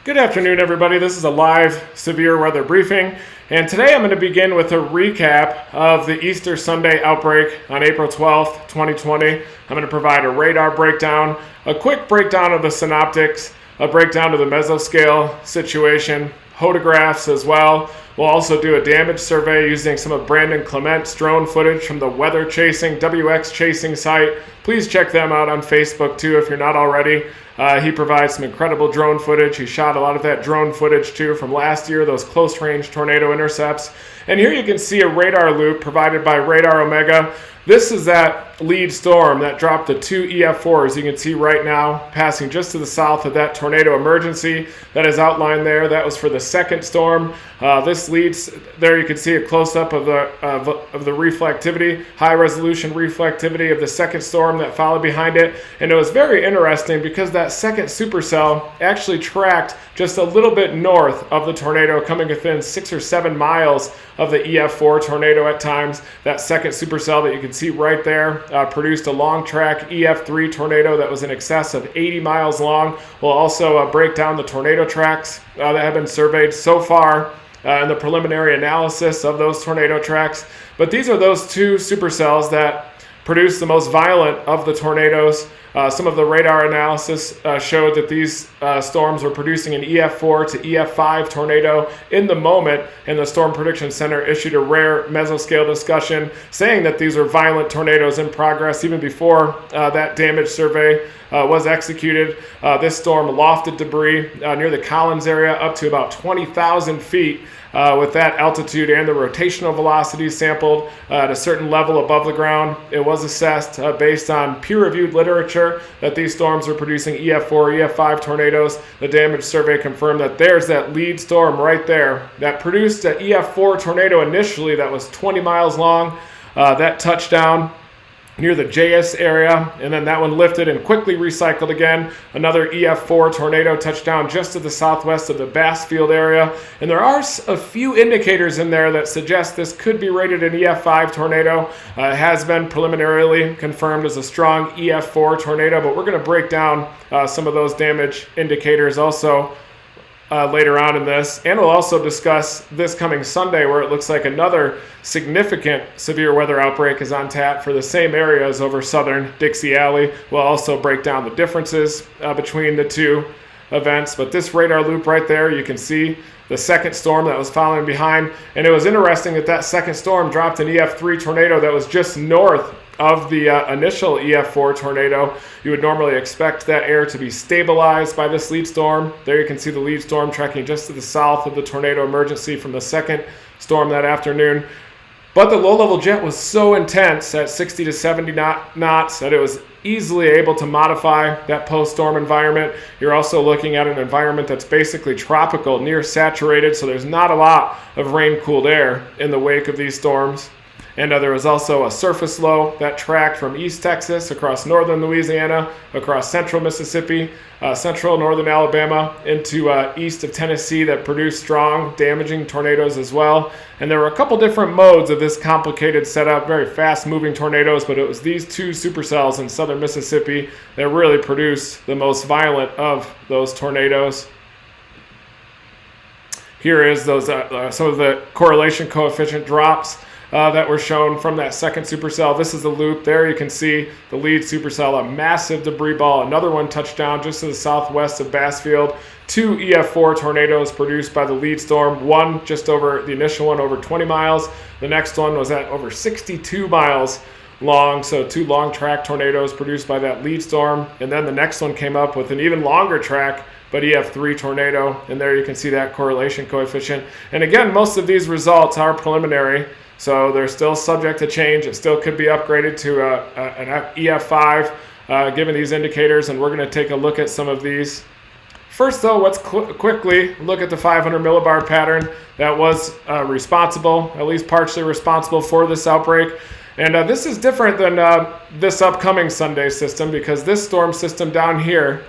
Good afternoon, everybody. This is a live severe weather briefing, and today I'm going to begin with a recap of the Easter Sunday outbreak on April 12th, 2020. I'm going to provide a radar breakdown, a quick breakdown of the synoptics, a breakdown of the mesoscale situation, photographs as well. We'll also do a damage survey using some of Brandon Clement's drone footage from the Weather Chasing, WX Chasing site. Please check them out on Facebook too if you're not already. He provides some incredible drone footage. He shot a lot of that drone footage too from last year, those close range tornado intercepts. And here you can see a radar loop provided by Radar Omega. This is that lead storm that dropped the two EF4s you can see right now passing just to the south of that tornado emergency that is outlined there. That was for the second storm. This leads there, you can see a close-up of the reflectivity, high resolution reflectivity of the second storm that followed behind it. And it was very interesting because that second supercell actually tracked just a little bit north of the tornado, coming within 6 or 7 miles of the EF4 tornado at times. That second supercell that you can see right there produced a long track EF3 tornado that was in excess of 80 miles long. We'll also break down the tornado tracks that have been surveyed so far and the preliminary analysis of those tornado tracks. But these are those two supercells that produced the most violent of the tornadoes. Some of the radar analysis showed that these storms were producing an EF4 to EF5 tornado in the moment, and the Storm Prediction Center issued a rare mesoscale discussion saying that these were violent tornadoes in progress even before that damage survey was executed. This storm lofted debris near the Collins area up to about 20,000 feet. With that altitude and the rotational velocity sampled at a certain level above the ground. It was assessed based on peer-reviewed literature that these storms were producing EF4, EF5 tornadoes. The damage survey confirmed that there's that lead storm right there that produced an EF4 tornado initially that was 20 miles long. That touched down near the JS area, and then that one lifted and quickly recycled again. Another EF4 tornado touched down just to the southwest of the Bassfield area, and there are a few indicators in there that suggest this could be rated an EF5 tornado. It has been preliminarily confirmed as a strong EF4 tornado, but we're going to break down some of those damage indicators also later on in this, and we'll also discuss this coming Sunday where it looks like another significant severe weather outbreak is on tap for the same areas over southern Dixie Alley. We'll also break down the differences between the two events, but this radar loop right there, you can see the second storm that was following behind, and it was interesting that that second storm dropped an EF3 tornado that was just north of the initial EF4 tornado. You would normally expect that air to be stabilized by this lead storm. There you can see the lead storm tracking just to the south of the tornado emergency from the second storm that afternoon. But the low-level jet was so intense at 60 to 70 knots that it was easily able to modify that post-storm environment. You're also looking at an environment that's basically tropical, near saturated, so there's not a lot of rain-cooled air in the wake of these storms. And there was also a surface low that tracked from East Texas across northern Louisiana, across central Mississippi, central northern Alabama, into east of Tennessee that produced strong, damaging tornadoes as well. And there were a couple different modes of this complicated setup, very fast-moving tornadoes, but it was these two supercells in southern Mississippi that really produced the most violent of those tornadoes. Here is those some of the correlation coefficient drops that were shown from that second supercell. This is the loop. There you can see the lead supercell, a massive debris ball. Another one touched down just to the southwest of Bassfield. Two EF4 tornadoes produced by the lead storm. One just over, the initial one over 20 miles. The next one was at over 62 miles long. So two long track tornadoes produced by that lead storm. And then the next one came up with an even longer track, but EF3 tornado. And there you can see that correlation coefficient. And again, most of these results are preliminary, so they're still subject to change. It still could be upgraded to an EF5 given these indicators, and we're going to take a look at some of these. First, though, let's quickly look at the 500 millibar pattern that was responsible, at least partially responsible for this outbreak. And this is different than this upcoming Sunday system, because this storm system down here,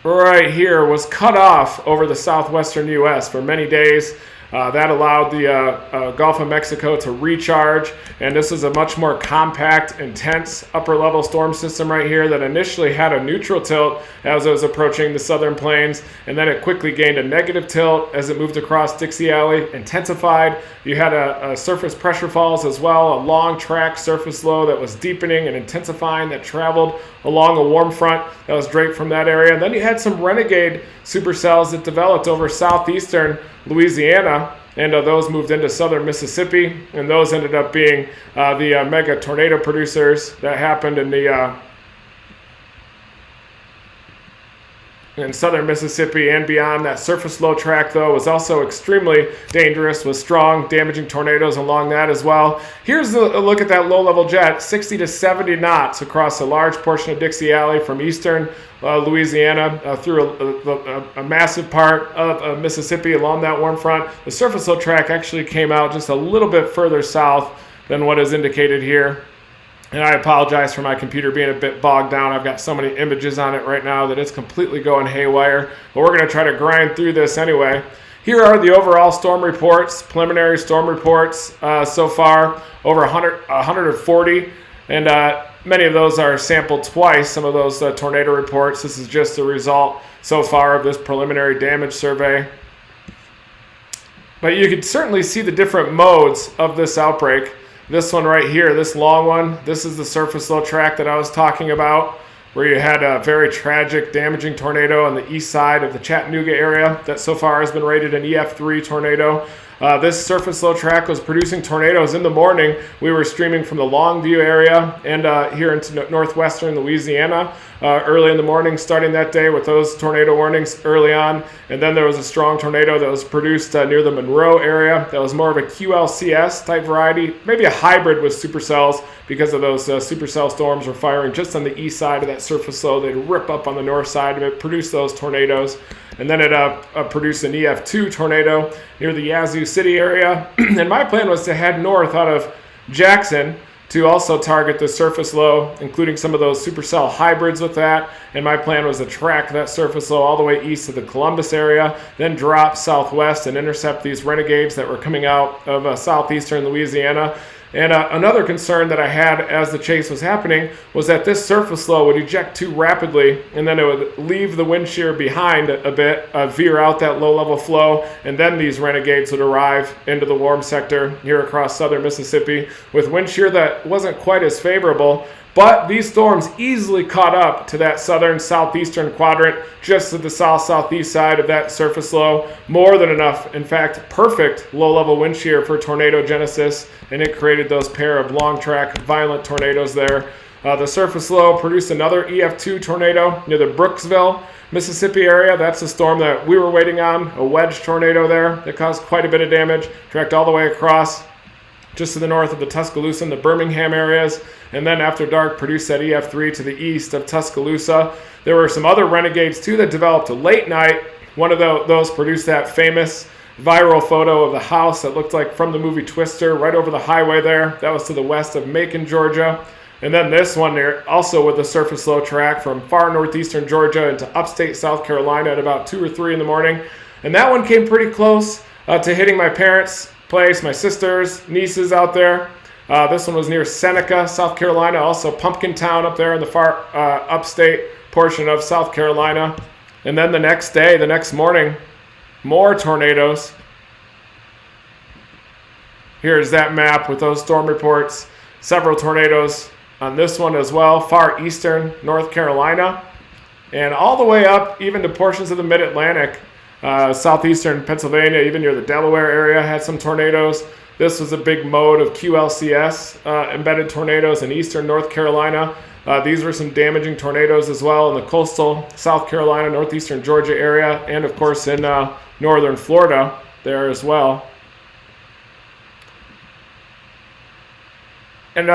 right here, was cut off over the southwestern U.S. for many days. That allowed the Gulf of Mexico to recharge, and this is a much more compact, intense upper-level storm system right here that initially had a neutral tilt as it was approaching the southern plains, and then it quickly gained a negative tilt as it moved across Dixie Alley, intensified. You had a surface pressure falls as well, a long track surface low that was deepening and intensifying that traveled along a warm front that was draped from that area. And then you had some renegade supercells that developed over southeastern Louisiana, and those moved into southern Mississippi, and those ended up being the mega tornado producers that happened in southern Mississippi and beyond. That surface low track, though, was also extremely dangerous with strong, damaging tornadoes along that as well. Here's a look at that low-level jet, 60 to 70 knots across a large portion of Dixie Alley from eastern Louisiana through a massive part of Mississippi along that warm front. The surface low track actually came out just a little bit further south than what is indicated here. And I apologize for my computer being a bit bogged down. I've got so many images on it right now that it's completely going haywire. But we're going to try to grind through this anyway. Here are the overall storm reports, preliminary storm reports so far, over 140. And many of those are sampled twice, some of those tornado reports. This is just the result so far of this preliminary damage survey. But you can certainly see the different modes of this outbreak. This one right here, this long one, this is the surface low track that I was talking about, where you had a very tragic, damaging tornado on the east side of the Chattanooga area that so far has been rated an EF3 tornado. This surface low track was producing tornadoes in the morning. We were streaming from the Longview area and here into northwestern Louisiana early in the morning, starting that day with those tornado warnings early on. And then there was a strong tornado that was produced near the Monroe area that was more of a QLCS type variety, maybe a hybrid with supercells, because of those supercell storms were firing just on the east side of that surface low. They'd rip up on the north side of it, produce those tornadoes. And then it produced an EF2 tornado near the Yazoo City area. And my plan was to head north out of Jackson to also target the surface low, including some of those supercell hybrids with that. And my plan was to track that surface low all the way east to the Columbus area, then drop southwest and intercept these renegades that were coming out of southeastern Louisiana. And another concern that I had as the chase was happening was that this surface low would eject too rapidly, and then it would leave the wind shear behind a bit, veer out that low-level flow, and then these renegades would arrive into the warm sector here across southern Mississippi with wind shear that wasn't quite as favorable. But these storms easily caught up to that southern southeastern quadrant just to the south-southeast side of that surface low. More than enough, in fact, perfect low-level wind shear for tornado genesis, and it created those pair of long-track violent tornadoes there. The surface low produced another EF2 tornado near the Brooksville, Mississippi area. That's a storm that we were waiting on, a wedge tornado there that caused quite a bit of damage, tracked all the way across just to the north of the Tuscaloosa and the Birmingham areas, and then after dark produced that EF3 to the east of Tuscaloosa. There were some other renegades too that developed late night. One of those produced that famous viral photo of the house that looked like from the movie Twister right over the highway there. That was to the west of Macon, Georgia. And then this one there, also with the surface low track from far northeastern Georgia into upstate South Carolina at about 2 or 3 in the morning. And that one came pretty close to hitting my parents' place, my sisters, nieces out there. This one was near Seneca, South Carolina, also Pumpkin Town up there in the far upstate portion of South Carolina. And then the next day, the next morning, more tornadoes. Here's that map with those storm reports. Several tornadoes on this one as well, far eastern North Carolina, and all the way up even to portions of the mid-Atlantic. Southeastern Pennsylvania, even near the Delaware area, had some tornadoes. This was a big mode of QLCS embedded tornadoes in eastern North Carolina. These were some damaging tornadoes as well in the coastal South Carolina, northeastern Georgia area, and of course in northern Florida there as well. And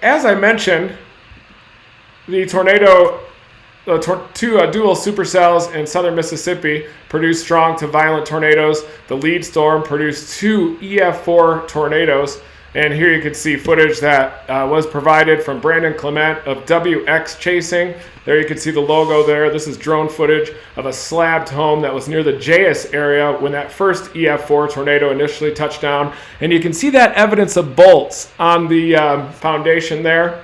as I mentioned, the tornado, two dual supercells in southern Mississippi produced strong to violent tornadoes. The lead storm produced 2 EF4 tornadoes And here you can see footage that was provided from Brandon Clement of WX Chasing. There you can see the logo there. This is drone footage of a slabbed home that was near the JS area when that first EF4 tornado initially touched down. And you can see that evidence of bolts on the foundation there.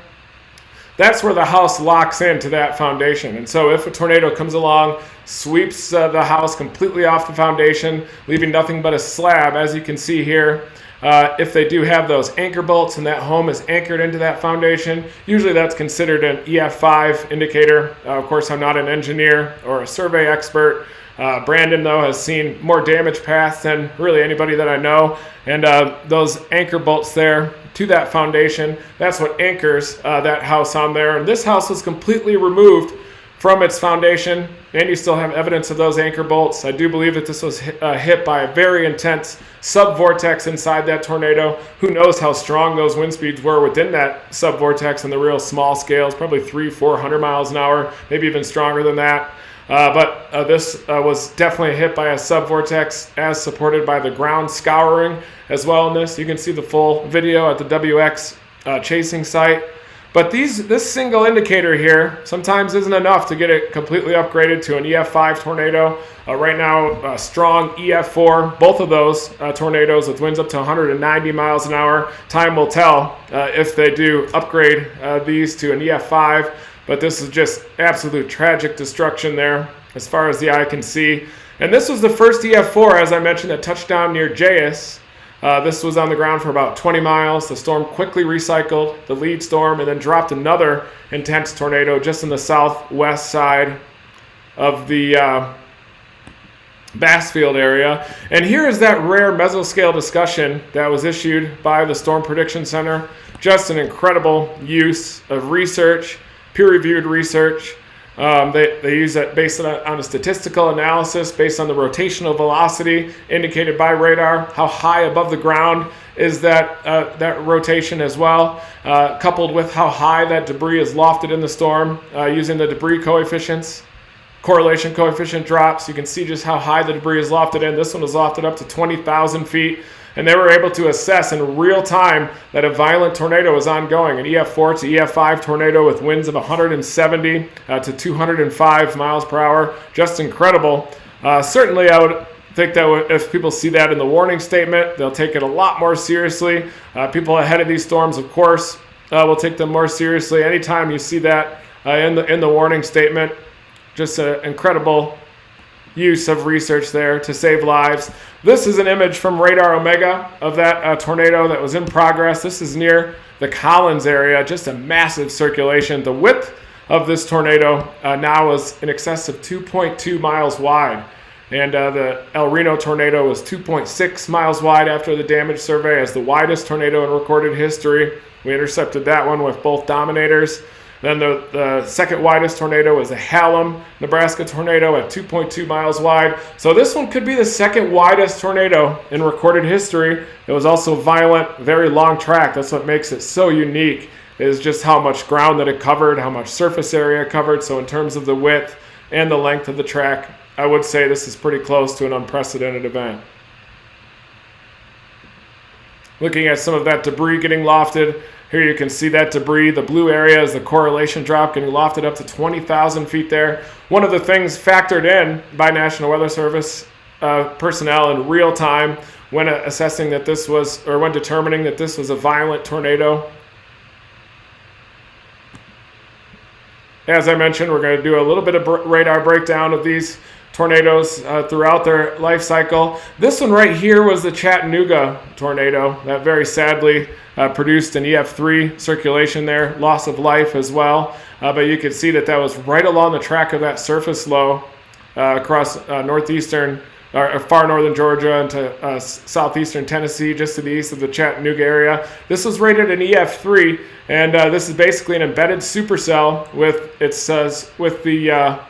That's where the house locks into that foundation. And so if a tornado comes along, sweeps the house completely off the foundation, leaving nothing but a slab, as you can see here, if they do have those anchor bolts and that home is anchored into that foundation, usually that's considered an EF5 indicator. Of course, I'm not an engineer or a survey expert. Brandon, though, has seen more damage paths than really anybody that I know. And those anchor bolts there to that foundation, that's what anchors that house on there. And this house was completely removed from its foundation, and you still have evidence of those anchor bolts. I do believe that this was hit by a very intense subvortex inside that tornado. Who knows how strong those wind speeds were within that subvortex in the real small scales, probably 300-400 miles an hour, maybe even stronger than that. But this was definitely hit by a subvortex, as supported by the ground scouring as well in this. You can see the full video at the WX Chasing site. But this single indicator here sometimes isn't enough to get it completely upgraded to an EF5 tornado. Right now, strong EF4, both of those tornadoes with winds up to 190 miles an hour. Time will tell if they do upgrade these to an EF5. But this is just absolute tragic destruction there as far as the eye can see. And this was the first EF4, as I mentioned, that touched down near JS. This was on the ground for about 20 miles. The storm quickly recycled the lead storm and then dropped another intense tornado just in the southwest side of the Bassfield area. And here is that rare mesoscale discussion that was issued by the Storm Prediction Center. Just an incredible use of research, peer-reviewed research. They use it based on a statistical analysis based on the rotational velocity indicated by radar. How high above the ground is that rotation as well, coupled with how high that debris is lofted in the storm using the debris coefficients. Correlation coefficient drops. You can see just how high the debris is lofted in. This one was lofted up to 20,000 feet. And they were able to assess in real time that a violent tornado was ongoing, an EF4 to EF5 tornado with winds of 170 to 205 miles per hour. Just incredible. Certainly, I would think that if people see that in the warning statement, they'll take it a lot more seriously. People ahead of these storms, of course, will take them more seriously. Anytime you see that in the warning statement, just an incredible use of research there to save lives. This is an image from Radar Omega of that tornado that was in progress. This is near the Collins area, just a massive circulation. The width of this tornado now is in excess of 2.2 miles wide. And the El Reno tornado was 2.6 miles wide after the damage survey as the widest tornado in recorded history. We intercepted that one with both dominators. Then the second widest tornado was the Hallam, Nebraska tornado at 2.2 miles wide. So this one could be the second widest tornado in recorded history. It was also violent, very long track. That's what makes it so unique, is just how much ground that it covered, how much surface area it covered. So in terms of the width and the length of the track, I would say this is pretty close to an unprecedented event. Looking at some of that debris getting lofted, here you can see that debris. The blue area is the correlation drop getting lofted up to 20,000 feet there. One of the things factored in by National Weather Service personnel in real time when assessing that this was, or when determining that this was a violent tornado. As I mentioned, we're going to do a little bit of radar breakdown of these tornadoes throughout their life cycle. This one right here was the Chattanooga tornado that very sadly produced an EF3 circulation there, loss of life as well. But you can see that that was right along the track of that surface low across northeastern or far northern Georgia into southeastern Tennessee, just to the east of the Chattanooga area. This was rated an EF3, and this is basically an embedded supercell with the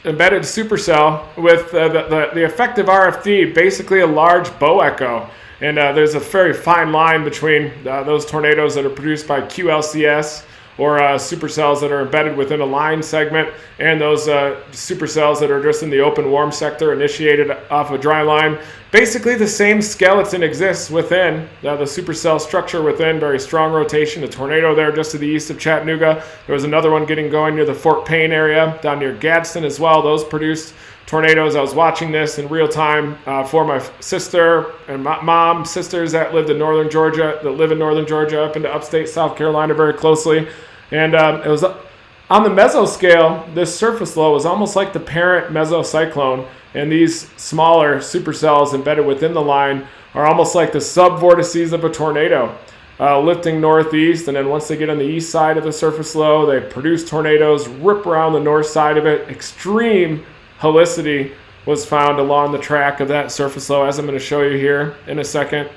embedded supercell with the effective RFD, basically a large bow echo. And there's a very fine line between those tornadoes that are produced by QLCS or supercells that are embedded within a line segment, and those supercells that are just in the open warm sector initiated off a dry line. Basically the same skeleton exists within the supercell structure within, very strong rotation. A tornado there just to the east of Chattanooga. There was another one getting going near the Fort Payne area, down near Gadsden as well. Those produced tornadoes. I was watching this in real time for my sister and my mom, sisters that live in northern Georgia, up into upstate South Carolina very closely. And it was on the mesoscale. This surface low was almost like the parent mesocyclone, and these smaller supercells embedded within the line are almost like the subvortices of a tornado, lifting northeast, and then once they get on the east side of the surface low, they produce tornadoes, rip around the north side of it. Extreme helicity was found along the track of that surface low, as I'm going to show you here in a second.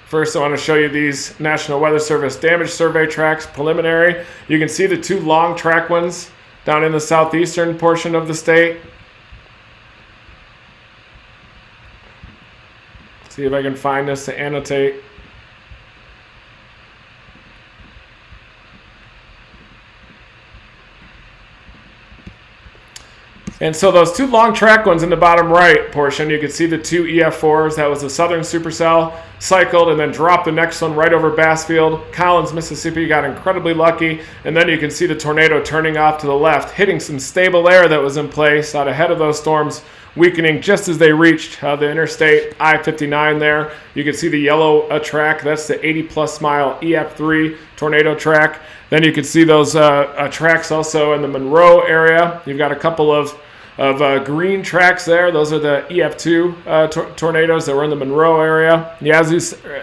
First, I want to show you these National Weather Service damage survey tracks, preliminary. You can see the two long track ones down in the southeastern portion of the state. See if I can find this to annotate. And so those two long track ones in the bottom right portion, you can see the two EF4s. That was the southern supercell, cycled and then dropped the next one right over Bassfield. Collins, Mississippi got incredibly lucky. And then you can see the tornado turning off to the left, hitting some stable air that was in place out ahead of those storms, weakening just as they reached the interstate I-59 there. You can see the yellow track. That's the 80-plus mile EF3 tornado track. Then you can see those tracks also in the Monroe area. You've got a couple of green tracks there. Those are the EF2 tornadoes that were in the Monroe area. Yazoo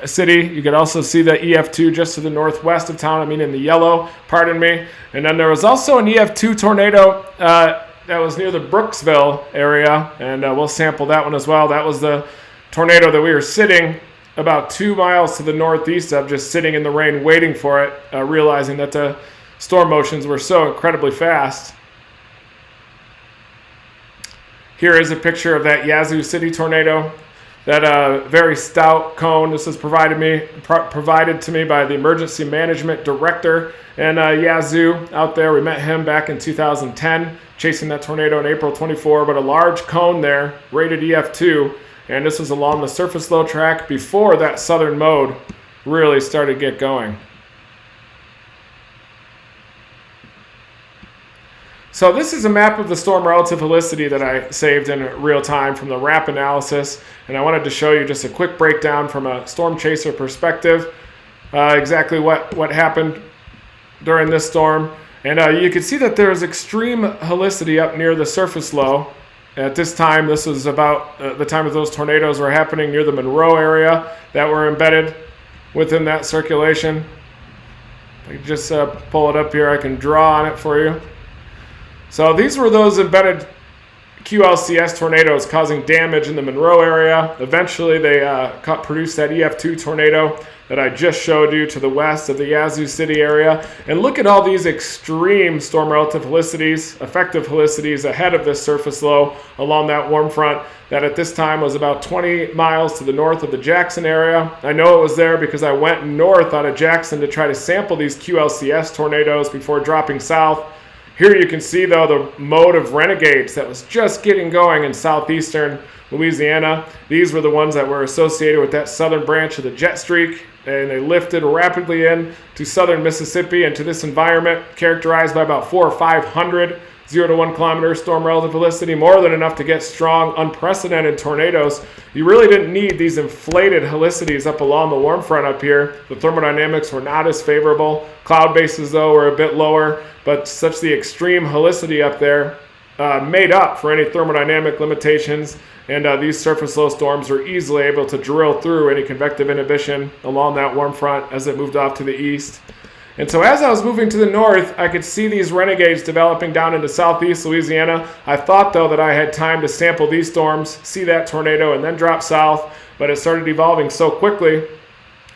City, you could also see the EF2 just to the northwest of town, in the yellow, pardon me. And then there was also an EF2 tornado that was near the Brooksville area, and we'll sample that one as well. That was the tornado that we were sitting about 2 miles to the northeast of, just sitting in the rain waiting for it, realizing that the storm motions were so incredibly fast. Here is a picture of that Yazoo City tornado, that very stout cone. This was provided to me by the emergency management director in Yazoo out there. We met him back in 2010, chasing that tornado in April 24, but a large cone there, rated EF2, and this was along the surface low track before that southern mode really started to get going. So this is a map of the storm relative helicity that I saved in real time from the RAP analysis, and I wanted to show you just a quick breakdown from a storm chaser perspective, exactly what happened during this storm. And you can see that there's extreme helicity up near the surface low. At this time, this was about the time of those tornadoes were happening near the Monroe area that were embedded within that circulation. I can just pull it up here. I can draw on it for you. So these were those embedded QLCS tornadoes causing damage in the Monroe area. Eventually they produced that EF2 tornado that I just showed you to the west of the Yazoo City area. And look at all these extreme storm relative helicities, effective helicities ahead of this surface low along that warm front that at this time was about 20 miles to the north of the Jackson area. I know it was there because I went north out of Jackson to try to sample these QLCS tornadoes before dropping south. Here you can see, though, the mode of renegades that was just getting going in southeastern Louisiana. These were the ones that were associated with that southern branch of the jet streak, and they lifted rapidly in to southern Mississippi and to this environment characterized by about 400 or 500 0 to 1 kilometer storm relative helicity, more than enough to get strong, unprecedented tornadoes. You really didn't need these inflated helicities up along the warm front up here. The thermodynamics were not as favorable. Cloud bases, though, were a bit lower, but such the extreme helicity up there made up for any thermodynamic limitations, and these surface low storms were easily able to drill through any convective inhibition along that warm front as it moved off to the east. And so as I was moving to the north, I could see these renegades developing down into southeast Louisiana. I thought, though, that I had time to sample these storms, see that tornado, and then drop south, but it started evolving so quickly.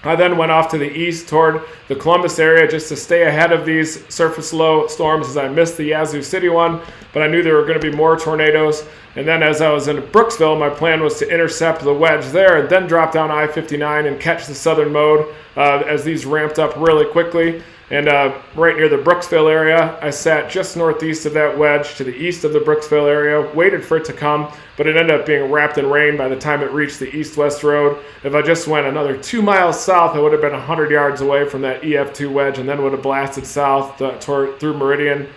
I then went off to the east toward the Columbus area just to stay ahead of these surface low storms as I missed the Yazoo City one, but I knew there were going to be more tornadoes. And then as I was in Brooksville, my plan was to intercept the wedge there and then drop down I-59 and catch the southern mode as these ramped up really quickly. And right near the Brooksville area, I sat just northeast of that wedge to the east of the Brooksville area, waited for it to come, but it ended up being wrapped in rain by the time it reached the east-west road. If I just went another 2 miles south, I would have been 100 yards away from that EF2 wedge and then would have blasted south through Meridian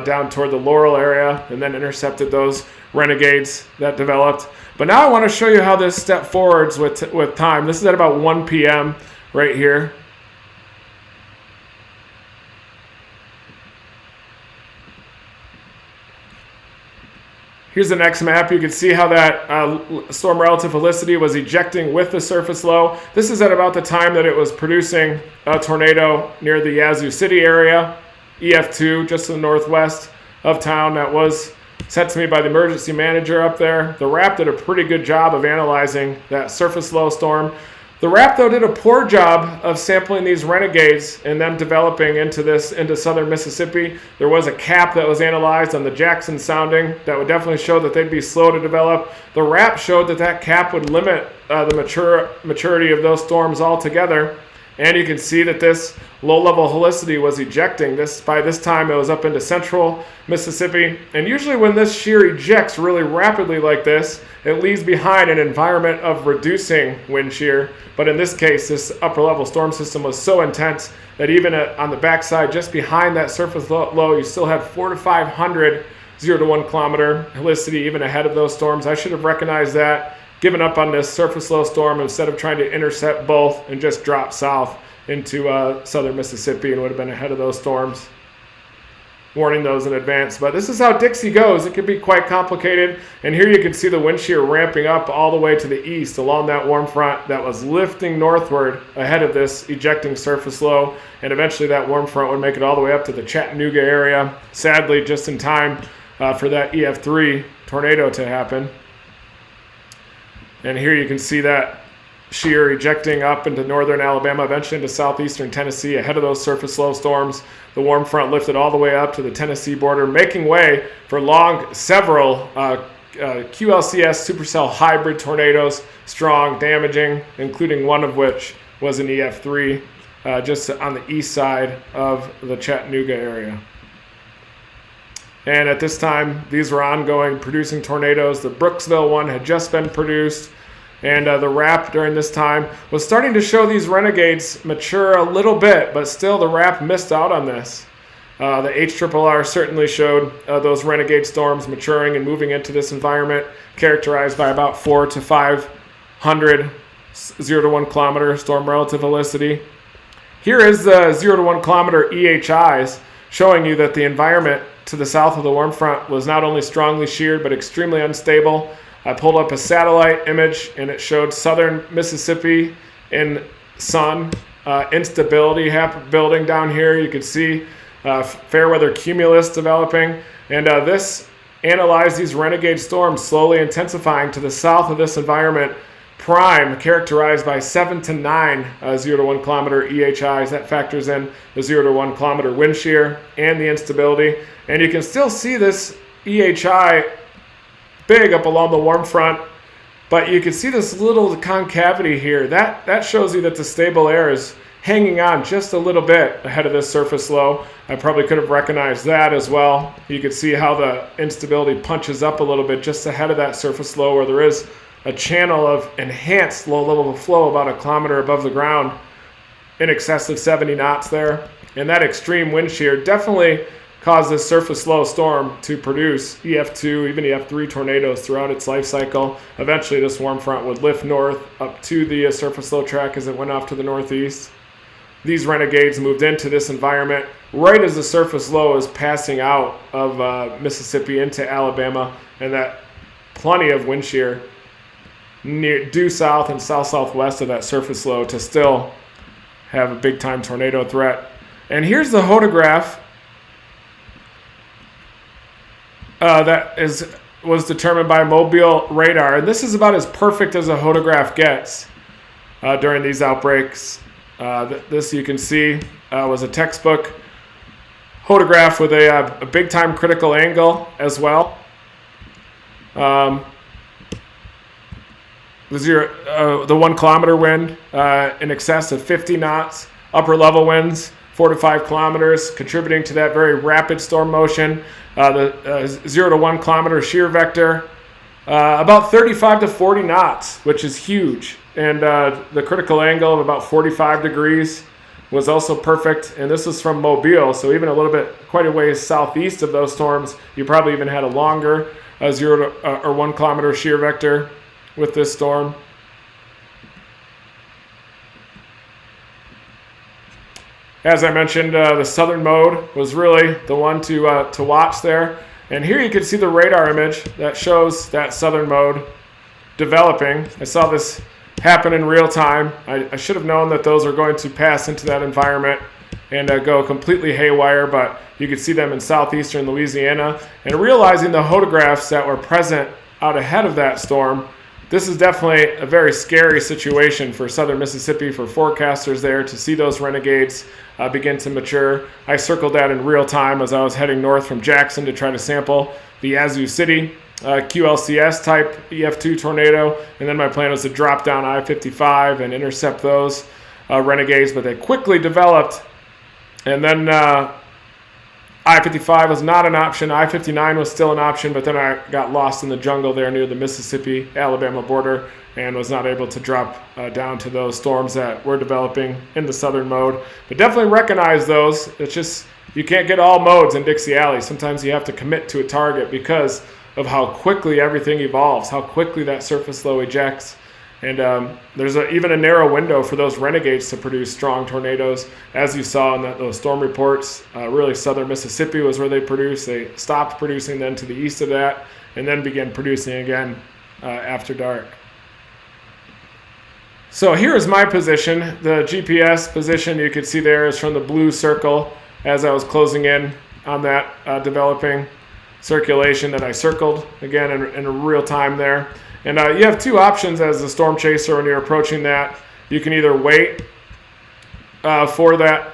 down toward the Laurel area and then intercepted those renegades that developed. But now I want to show you how this step forwards with time. This is at about 1 p.m. right here. Here's the next map. You can see how that storm relative helicity was ejecting with the surface low. This is at about the time that it was producing a tornado near the Yazoo City area, EF2, just to the northwest of town. That was sent to me by the emergency manager up there. The RAP did a pretty good job of analyzing that surface low storm. The RAP, though, did a poor job of sampling these renegades and them developing into southern Mississippi. There was a cap that was analyzed on the Jackson sounding that would definitely show that they'd be slow to develop. The RAP showed that cap would limit the maturity of those storms altogether. And you can see that this low-level helicity was ejecting. By this time, it was up into central Mississippi. And usually when this shear ejects really rapidly like this, it leaves behind an environment of reducing wind shear. But in this case, this upper-level storm system was so intense that even on the backside, just behind that surface low, you still had 400 to 500 0 to 1 kilometer helicity even ahead of those storms. I should have recognized that, given up on this surface low storm instead of trying to intercept both and just drop south into southern Mississippi, and would have been ahead of those storms. Warning those in advance. But this is how Dixie goes. It can be quite complicated. And here you can see the wind shear ramping up all the way to the east along that warm front that was lifting northward ahead of this ejecting surface low. And eventually that warm front would make it all the way up to the Chattanooga area. Sadly, just in time for that EF3 tornado to happen. And here you can see that shear ejecting up into northern Alabama, eventually into southeastern Tennessee ahead of those surface low storms. The warm front lifted all the way up to the Tennessee border, making way for several QLCS supercell hybrid tornadoes, strong, damaging, including one of which was an EF3 just on the east side of the Chattanooga area. And at this time, these were ongoing, producing tornadoes. The Brooksville one had just been produced. And the RAP during this time was starting to show these renegades mature a little bit, but still the RAP missed out on this. The HRRR certainly showed those renegade storms maturing and moving into this environment, characterized by about 400 to 500 0 to 1 kilometer storm relative helicity. Here is the 0 to 1 kilometer EHIs, showing you that the environment to the south of the warm front was not only strongly sheared, but extremely unstable. I pulled up a satellite image and it showed southern Mississippi in sun, instability building down here. You could see fair weather cumulus developing. And this analyzed these renegade storms slowly intensifying to the south of this environment, prime, characterized by 7 to 9 0 to 1 kilometer EHIs. That factors in the 0 to 1 kilometer wind shear and the instability. And you can still see this EHI big up along the warm front, but you can see this little concavity here. That shows you that the stable air is hanging on just a little bit ahead of this surface low. I probably could have recognized that as well. You can see how the instability punches up a little bit just ahead of that surface low, where there is a channel of enhanced low level of flow about 1 kilometer above the ground, in excess of 70 knots there. And that extreme wind shear definitely caused this surface low storm to produce EF2, even EF3 tornadoes throughout its life cycle. Eventually, this warm front would lift north up to the surface low track as it went off to the northeast. These renegades moved into this environment right as the surface low is passing out of Mississippi into Alabama, and that plenty of wind shear due south and south-southwest of that surface low to still have a big-time tornado threat. And here's the hodograph that was determined by mobile radar. And this is about as perfect as a hodograph gets during these outbreaks. This, you can see, was a textbook hodograph with a big-time critical angle as well. The 1 kilometer wind in excess of 50 knots, upper level winds 4 to 5 kilometers, contributing to that very rapid storm motion. The 0 to 1 kilometer shear vector, about 35 to 40 knots, which is huge. And the critical angle of about 45 degrees was also perfect. And this was from Mobile, so even a little bit, quite a ways southeast of those storms, you probably even had a longer 0 to, or 1 kilometer shear vector with this storm. As I mentioned, the southern mode was really the one to watch there. And here you can see the radar image that shows that southern mode developing. I saw this happen in real time. I should have known that those are going to pass into that environment and go completely haywire, but you could see them in southeastern Louisiana. And realizing the photographs that were present out ahead of that storm, this is definitely a very scary situation for southern Mississippi, for forecasters there to see those renegades begin to mature. I circled that in real time as I was heading north from Jackson to try to sample the Yazoo City QLCS type EF2 tornado, and then my plan was to drop down I-55 and intercept those renegades, but they quickly developed, and then I-55 was not an option. I-59 was still an option, but then I got lost in the jungle there near the Mississippi-Alabama border and was not able to drop down to those storms that were developing in the southern mode. But definitely recognize those. It's just, you can't get all modes in Dixie Alley. Sometimes you have to commit to a target because of how quickly everything evolves, how quickly that surface low ejects. And there's even a narrow window for those renegades to produce strong tornadoes. As you saw in those storm reports, really southern Mississippi was where they produced. They stopped producing then to the east of that and then began producing again after dark. So here is my position. The GPS position you could see there is from the blue circle as I was closing in on that developing circulation that I circled again in real time there. And you have two options as a storm chaser when you're approaching that. You can either wait for that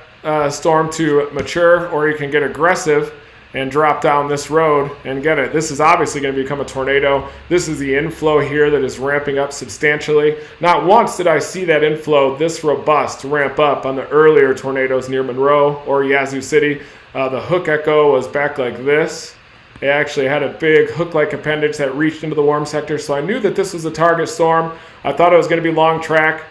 storm to mature, or you can get aggressive and drop down this road and get it. This is obviously going to become a tornado. This is the inflow here that is ramping up substantially. Not once did I see that inflow this robust ramp up on the earlier tornadoes near Monroe or Yazoo City. The hook echo was back like this. It actually had a big hook-like appendage that reached into the warm sector, so I knew that this was a target storm. I thought it was going to be long track.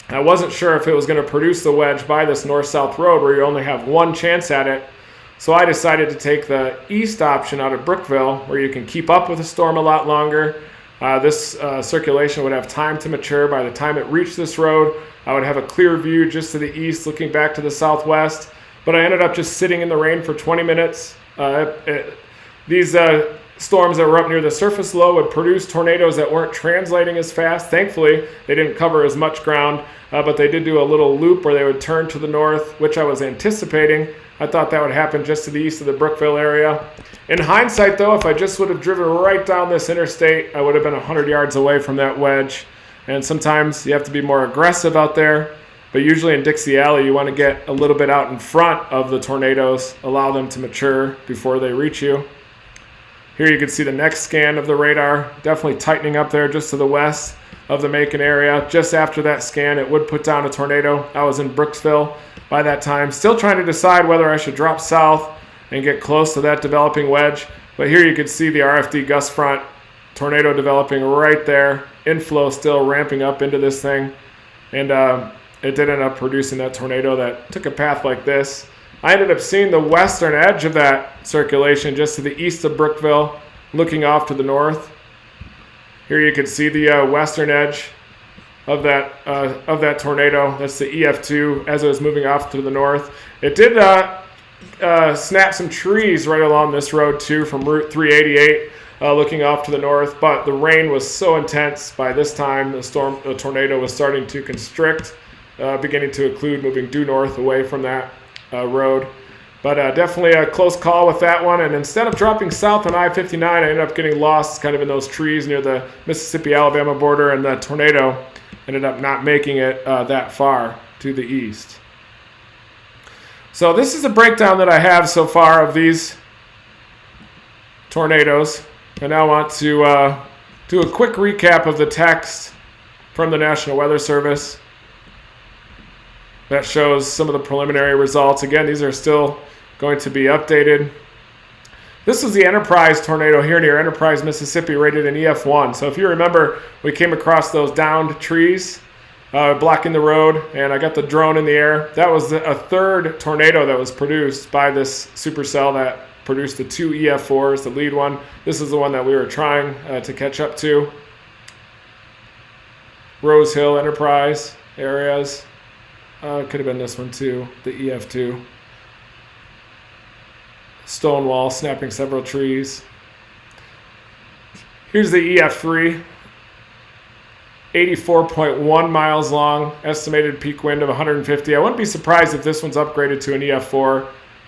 I wasn't sure if it was going to produce the wedge by this north-south road where you only have one chance at it. So I decided to take the east option out of Brooksville, where you can keep up with the storm a lot longer. This circulation would have time to mature. By the time it reached this road, I would have a clear view just to the east, looking back to the southwest. But I ended up just sitting in the rain for 20 minutes. These storms that were up near the surface low would produce tornadoes that weren't translating as fast. Thankfully, they didn't cover as much ground, but they did do a little loop where they would turn to the north, which I was anticipating. I thought that would happen just to the east of the Brookville area. In hindsight, though, if I just would have driven right down this interstate, I would have been 100 yards away from that wedge. And sometimes you have to be more aggressive out there. But usually in Dixie Alley, you want to get a little bit out in front of the tornadoes, allow them to mature before they reach you. Here you can see the next scan of the radar, definitely tightening up there just to the west of the Macon area. Just after that scan, it would put down a tornado. I was in Brooksville by that time, still trying to decide whether I should drop south and get close to that developing wedge. But here you can see the RFD gust front, tornado developing right there, inflow still ramping up into this thing. And it did end up producing that tornado that took a path like this. I ended up seeing the western edge of that circulation just to the east of Brookville, looking off to the north. Here you can see the western edge of that tornado. That's the EF2 as it was moving off to the north. It did snap some trees right along this road too from Route 388, looking off to the north. But the rain was so intense by this time, the tornado was starting to constrict, beginning to occlude, moving due north away from that road. But definitely a close call with that one. And instead of dropping south on I-59, I ended up getting lost kind of in those trees near the Mississippi-Alabama border, and the tornado ended up not making it that far to the east. So this is a breakdown that I have so far of these tornadoes. I now want to do a quick recap of the text from the National Weather Service that shows some of the preliminary results. Again, these are still going to be updated. This is the Enterprise tornado here near Enterprise, Mississippi, rated an EF1. So if you remember, we came across those downed trees blocking the road, and I got the drone in the air. That was a third tornado that was produced by this supercell that produced the two EF4s, the lead one. This is the one that we were trying to catch up to. Rose Hill, Enterprise areas. Could have been this one too, the EF2. Stonewall snapping several trees. Here's the EF3. 84.1 miles long, estimated peak wind of 150. I wouldn't be surprised if this one's upgraded to an EF4.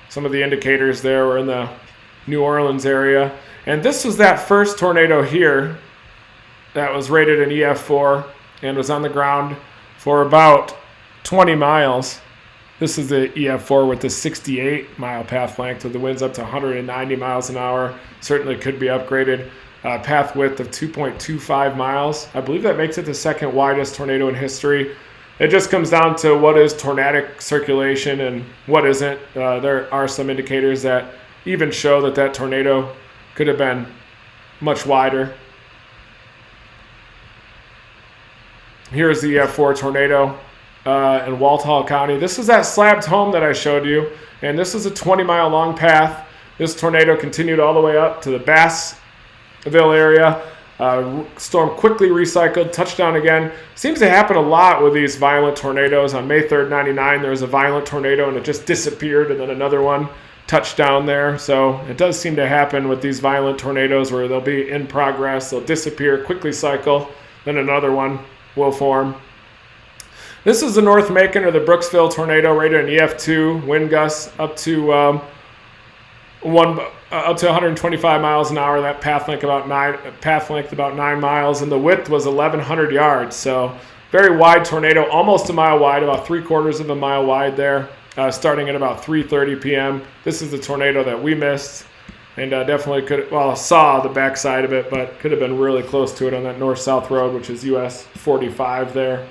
Some of the indicators there were in the New Orleans area. And this was that first tornado here that was rated an EF4 and was on the ground for about 20 miles. This is the EF4 with the 68-mile path length with the winds up to 190 miles an hour. Certainly could be upgraded. Path width of 2.25 miles. I believe that makes it the second widest tornado in history. It just comes down to what is tornadic circulation and what isn't. There are some indicators that even show that that tornado could have been much wider. Here's the EF4 tornado in Walthall County. This is that slabbed home that I showed you, and this is a 20-mile long path. This tornado continued all the way up to the Bassville area. Storm quickly recycled, touchdown again. Seems to happen a lot with these violent tornadoes. On May 3rd, 99, there was a violent tornado and it just disappeared, and then another one touched down there. So it does seem to happen with these violent tornadoes where they'll be in progress, they'll disappear, quickly cycle, then another one will form. This is the North Macon or the Brooksville tornado, rated an EF2, wind gusts up to 125 miles an hour. That path length about 9 miles, and the width was 1,100 yards. So very wide tornado, almost a mile wide, about 3/4 of a mile wide there, starting at about 3:30 p.m. This is the tornado that we missed, and definitely saw the backside of it, but could have been really close to it on that north-south road, which is US 45 there.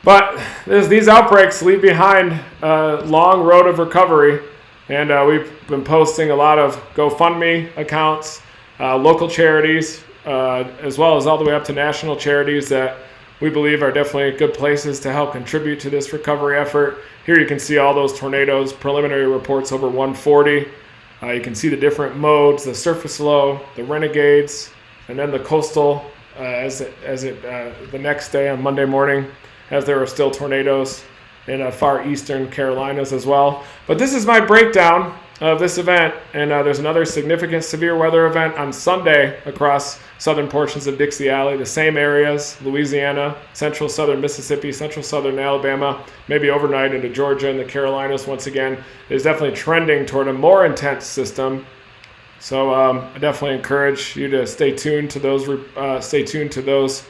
But these outbreaks leave behind a long road of recovery. And we've been posting a lot of GoFundMe accounts, local charities, as well as all the way up to national charities that we believe are definitely good places to help contribute to this recovery effort. Here you can see all those tornadoes, preliminary reports over 140. You can see the different modes, the surface low, the renegades, and then the coastal the next day on Monday morning, as there are still tornadoes in far eastern Carolinas as well. But this is my breakdown of this event, and there's another significant severe weather event on Sunday across southern portions of Dixie Alley, the same areas, Louisiana, central southern Mississippi, central southern Alabama, maybe overnight into Georgia and the Carolinas once again. Is definitely trending toward a more intense system. So I definitely encourage you to stay tuned to those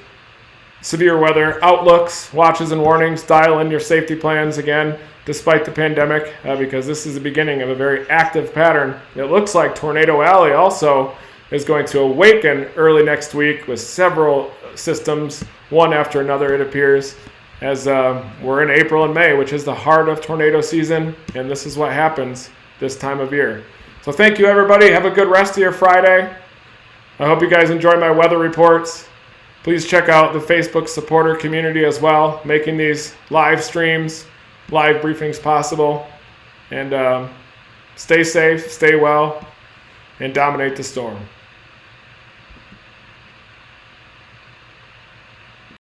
severe weather outlooks, watches, and warnings. Dial in your safety plans again, despite the pandemic, because this is the beginning of a very active pattern. It looks like Tornado Alley also is going to awaken early next week with several systems, one after another, it appears, as we're in April and May, which is the heart of tornado season, and this is what happens this time of year. So thank you, everybody. Have a good rest of your Friday. I hope you guys enjoy my weather reports. Please check out the Facebook supporter community as well, making these live streams, live briefings possible. And stay safe, stay well, and dominate the storm.